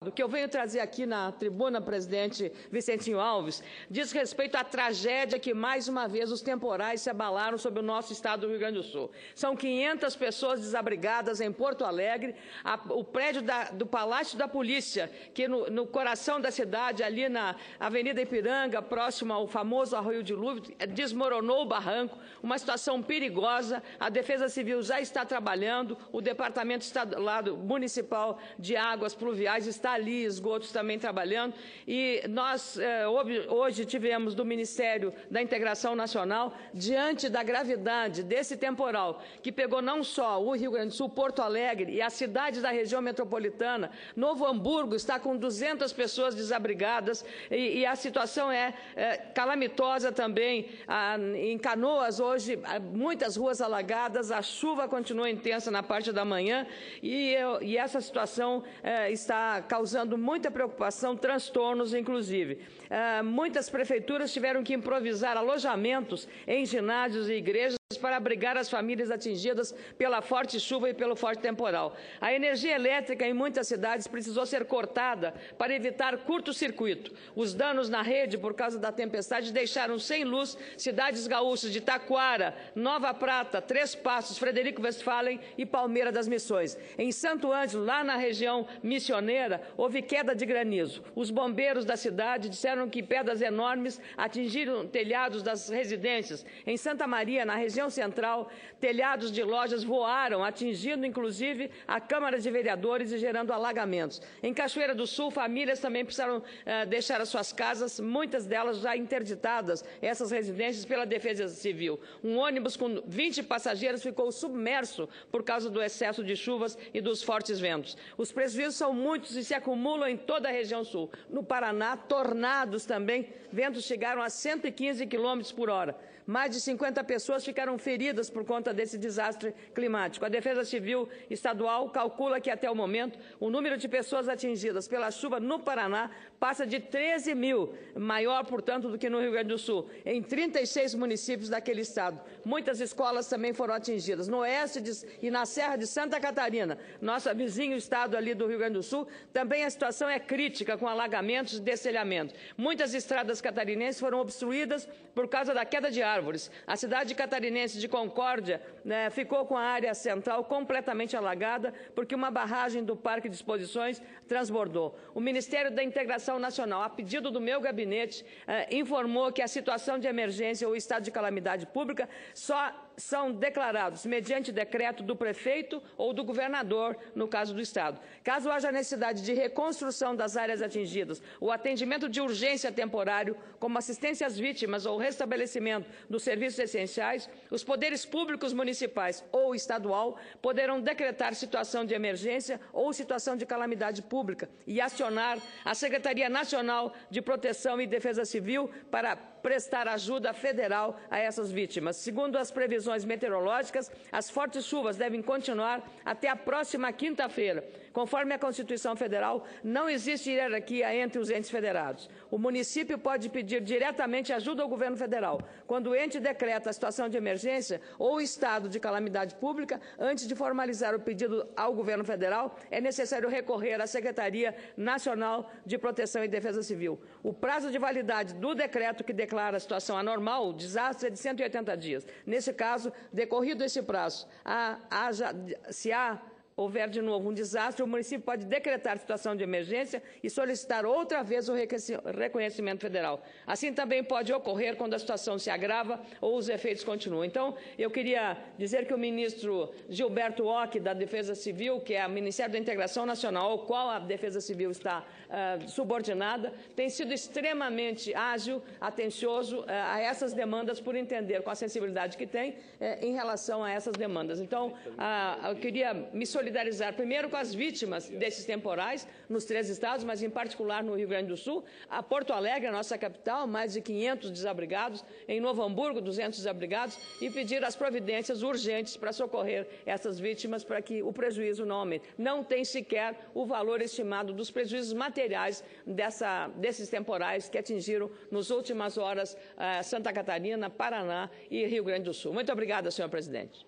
O que eu venho trazer aqui na tribuna, presidente Vicentinho Alves, diz respeito à tragédia que, mais uma vez, os temporais se abalaram sobre o nosso estado do Rio Grande do Sul. São 500 pessoas desabrigadas em Porto Alegre. O prédio do Palácio da Polícia, que no coração da cidade, ali na Avenida Ipiranga, próximo ao famoso Arroio de Lúvio, desmoronou o barranco, uma situação perigosa. A Defesa Civil já está trabalhando, o Departamento Estadual Municipal de Águas Pluviais está ali, esgotos também trabalhando, e nós hoje tivemos do Ministério da Integração Nacional, diante da gravidade desse temporal, que pegou não só o Rio Grande do Sul, Porto Alegre e as cidades da região metropolitana. Novo Hamburgo está com 200 pessoas desabrigadas e a situação é calamitosa também. Em Canoas, hoje, muitas ruas alagadas, a chuva continua intensa na parte da manhã e essa situação está causando muita preocupação, transtornos, inclusive. Muitas prefeituras tiveram que improvisar alojamentos em ginásios e igrejas para abrigar as famílias atingidas pela forte chuva e pelo forte temporal. A energia elétrica em muitas cidades precisou ser cortada para evitar curto-circuito. Os danos na rede por causa da tempestade deixaram sem luz cidades gaúchas de Taquara, Nova Prata, Três Passos, Frederico Westphalen e Palmeira das Missões. Em Santo Ângelo, lá na região missioneira, houve queda de granizo. Os bombeiros da cidade disseram que pedras enormes atingiram telhados das residências. Em Santa Maria, na região central, telhados de lojas voaram, atingindo inclusive a Câmara de Vereadores e gerando alagamentos. Em Cachoeira do Sul, famílias também precisaram deixar as suas casas, muitas delas já interditadas, essas residências, pela Defesa Civil. Um ônibus com 20 passageiros ficou submerso por causa do excesso de chuvas e dos fortes ventos. Os prejuízos são muitos e se acumulam em toda a região sul. No Paraná, tornados também, ventos chegaram a 115 km/h. Mais de 50 pessoas ficaram feridas por conta desse desastre climático. A Defesa Civil Estadual calcula que, até o momento, o número de pessoas atingidas pela chuva no Paraná passa de 13 mil, maior, portanto, do que no Rio Grande do Sul, em 36 municípios daquele estado. Muitas escolas também foram atingidas. No oeste e na Serra de Santa Catarina, nosso vizinho estado ali do Rio Grande do Sul, também a situação é crítica, com alagamentos e destelhamentos. Muitas estradas catarinenses foram obstruídas por causa da queda de árvores. A cidade catarinense de Concórdia ficou com a área central completamente alagada porque uma barragem do Parque de Exposições transbordou. O Ministério da Integração Nacional, a pedido do meu gabinete, informou que a situação de emergência ou estado de calamidade pública só são declarados mediante decreto do prefeito ou do governador, no caso do estado. Caso haja necessidade de reconstrução das áreas atingidas, o atendimento de urgência temporário, como assistência às vítimas ou restabelecimento dos serviços essenciais, os poderes públicos municipais ou estadual poderão decretar situação de emergência ou situação de calamidade pública e acionar a Secretaria Nacional de Proteção e Defesa Civil para prestar ajuda federal a essas vítimas. Segundo as previsões meteorológicas, as fortes chuvas devem continuar até a próxima quinta-feira. Conforme a Constituição Federal, não existe hierarquia entre os entes federados. O município pode pedir diretamente ajuda ao governo federal. Quando o ente decreta a situação de emergência ou estado de calamidade pública, antes de formalizar o pedido ao governo federal, é necessário recorrer à Secretaria Nacional de Proteção e Defesa Civil. O prazo de validade do decreto que declara a situação anormal, o desastre, é de 180 dias. Nesse caso, decorrido esse prazo, se houver de novo um desastre, o município pode decretar situação de emergência e solicitar outra vez o reconhecimento federal. Assim também pode ocorrer quando a situação se agrava ou os efeitos continuam. Então, eu queria dizer que o ministro Gilberto Ock, da Defesa Civil, que é o Ministério da Integração Nacional, ao qual a Defesa Civil está subordinada, tem sido extremamente ágil, atencioso a essas demandas, por entender com a sensibilidade que tem em relação a essas demandas. Então, eu queria me solidarizar primeiro com as vítimas desses temporais nos 3 estados, mas em particular no Rio Grande do Sul, a Porto Alegre, a nossa capital, mais de 500 desabrigados, em Novo Hamburgo, 200 desabrigados, e pedir as providências urgentes para socorrer essas vítimas para que o prejuízo não aumente. Não tem sequer o valor estimado dos prejuízos materiais desses temporais que atingiram nas últimas horas Santa Catarina, Paraná e Rio Grande do Sul. Muito obrigada, senhor presidente.